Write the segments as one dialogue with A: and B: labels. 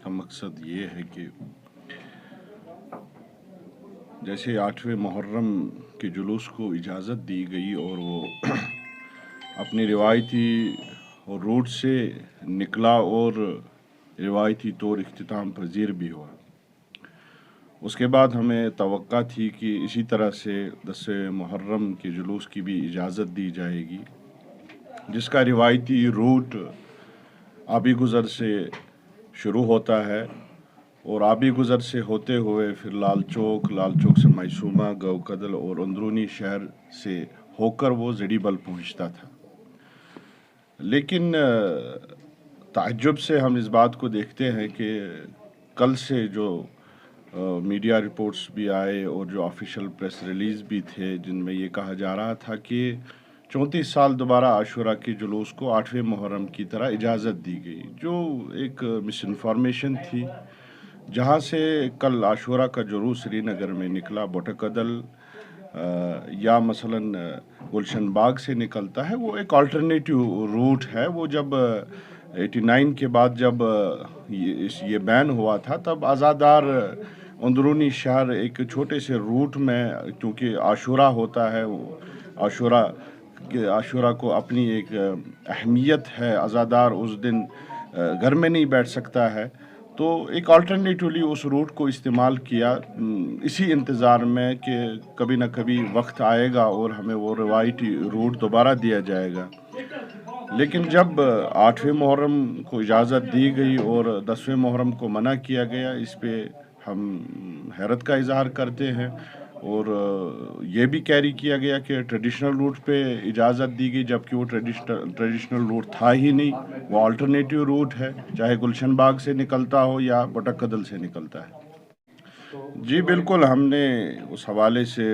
A: का मकसद ये है कि जैसे 8वें मुहर्रम के जुलूस को इजाज़त दी गई और वो अपनी रिवायती रूट से निकला और रिवायती तौर इख्तिताम पज़ीर भी हुआ। उसके बाद हमें तवक्का थी कि इसी तरह से 10वें मुहर्रम के जुलूस की भी इजाज़त दी जाएगी, जिसका रिवायती रूट आबी गुज़र से शुरू होता है और आबी गुज़र से होते हुए फिर लाल चौक से मैसूमा, गौकदल और अंदरूनी शहर से होकर वो जड़ीबल पहुंचता था। लेकिन ताज्जुब से हम इस बात को देखते हैं कि कल से जो मीडिया रिपोर्ट्स भी आए और जो ऑफिशियल प्रेस रिलीज़ भी थे, जिनमें ये कहा जा रहा था कि 34 साल दोबारा आशूरा के जुलूस को 8वें मुहर्रम की तरह इजाज़त दी गई, जो एक मिस इन्फॉर्मेशन थी। जहाँ से कल आशूरा का जुलूस श्रीनगर में निकला बोटकदल या मसलन गुलशन बाग से निकलता है, वो एक अल्टरनेटिव रूट है। वो जब 89 के बाद जब ये बैन हुआ था, तब आज़ादार अंदरूनी शहर एक छोटे से रूट में, क्योंकि आशूरा होता है, आशूरा को अपनी एक अहमियत है, आज़ादार उस दिन घर में नहीं बैठ सकता है, तो एक अल्टरनेटिवली उस रूट को इस्तेमाल किया, इसी इंतज़ार में कि कभी ना कभी वक्त आएगा और हमें वो रिवायती रूट दोबारा दिया जाएगा। लेकिन जब 8वें मुहर्रम को इजाज़त दी गई और 10वें मुहर्रम को मना किया गया, इस पे हम हैरत का इज़हार करते हैं। और ये भी कैरी किया गया कि ट्रेडिशनल रूट पे इजाज़त दी गई, जबकि वो ट्रेडिशनल रूट था ही नहीं, वो अल्टरनेटिव रूट है, चाहे गुलशन बाग से निकलता हो या बोटकदल से निकलता है। जी बिल्कुल, हमने उस हवाले से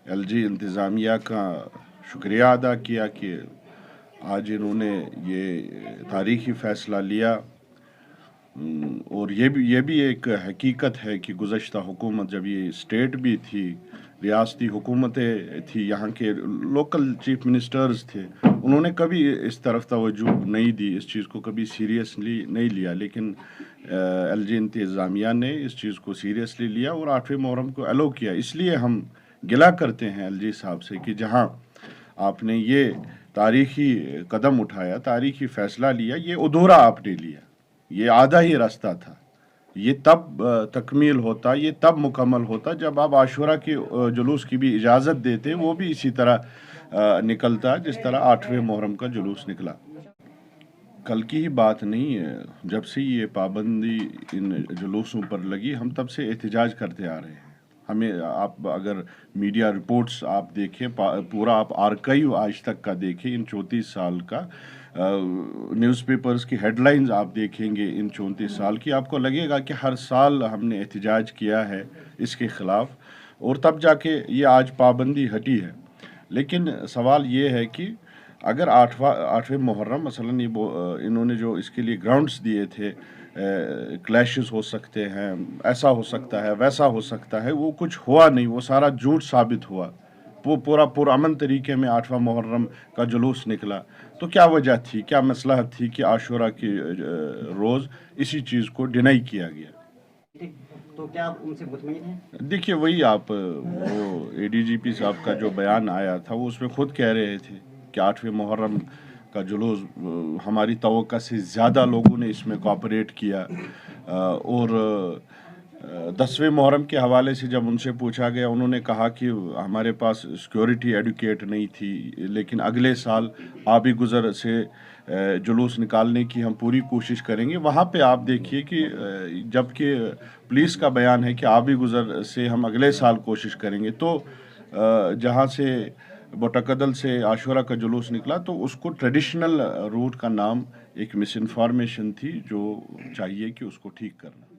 A: एलजी इंतज़ामिया का शुक्रिया अदा किया कि आज इन्होंने ये तारीख़ी फ़ैसला लिया। और ये भी एक हकीकत है कि गुज़श्ता हुकूमत, जब ये स्टेट भी थी, रियासती हुकूमतें थी, यहाँ के लोकल चीफ मिनिस्टर्स थे, उन्होंने कभी इस तरफ तवज्जो नहीं दी, इस चीज़ को कभी सीरियसली नहीं लिया। लेकिन एलजी इंतज़ामिया ने इस चीज़ को सीरियसली लिया और 8वें मुहर्रम को अलो किया। इसलिए हम गिला करते हैं एलजी साहब से कि जहाँ आपने ये तारीख़ी कदम उठाया, तारीख़ी फ़ैसला लिया, ये अधूरा आपने लिया, ये आधा ही रास्ता था। ये तब तकमील होता, ये तब मुकम्मल होता जब आप आशूरा के जुलूस की भी इजाज़त देते, वो भी इसी तरह निकलता जिस तरह 8वें मुहर्रम का जुलूस निकला। कल की ही बात नहीं है, जब से ये पाबंदी इन जुलूसों पर लगी, हम तब से एहतजाज करते आ रहे हैं। हमें, आप अगर मीडिया रिपोर्ट्स आप देखें, पूरा आप आर्काइव आज तक का देखें, इन 34 साल का न्यूज़पेपर्स की हेडलाइंस आप देखेंगे इन 34 साल की, आपको लगेगा कि हर साल हमने एहतजाज किया है इसके ख़िलाफ़, और तब जाके ये आज पाबंदी हटी है। लेकिन सवाल ये है कि अगर 8वें मुहर्रम मसलन इन्होंने जो इसके लिए ग्राउंड्स दिए थे, क्लैशेस हो सकते हैं, ऐसा हो सकता है, वैसा हो सकता है, वो कुछ हुआ नहीं, वो सारा झूठ साबित हुआ। वो पूरा पुरअमन तरीके में 8वां मुहर्रम का जुलूस निकला। तो क्या वजह थी, क्या मसलहत थी कि आशूरा के रोज़ इसी चीज़ को डिनाई किया गया?
B: तो क्या आप उनसे मुतमईन हैं?
A: देखिए, वही आप वो एडीजीपी साहब का जो बयान आया था, वो उसमें खुद कह रहे थे कि 8वें मुहर्रम का जुलूस हमारी तवक्का से ज़्यादा लोगों ने इसमें कोऑपरेट किया। और 10वें मुहर्रम के हवाले से जब उनसे पूछा गया, उन्होंने कहा कि हमारे पास सिक्योरिटी एडुकेट नहीं थी, लेकिन अगले साल आबी गुज़र से जुलूस निकालने की हम पूरी कोशिश करेंगे। वहाँ पे आप देखिए कि जबकि पुलिस का बयान है कि आबी गुज़र से हम अगले साल कोशिश करेंगे, तो जहाँ से बोटकदल से आशूरा का जुलूस निकला, तो उसको ट्रेडिशनल रूट का नाम एक मिस इन्फॉर्मेशन थी, जो चाहिए कि उसको ठीक करना।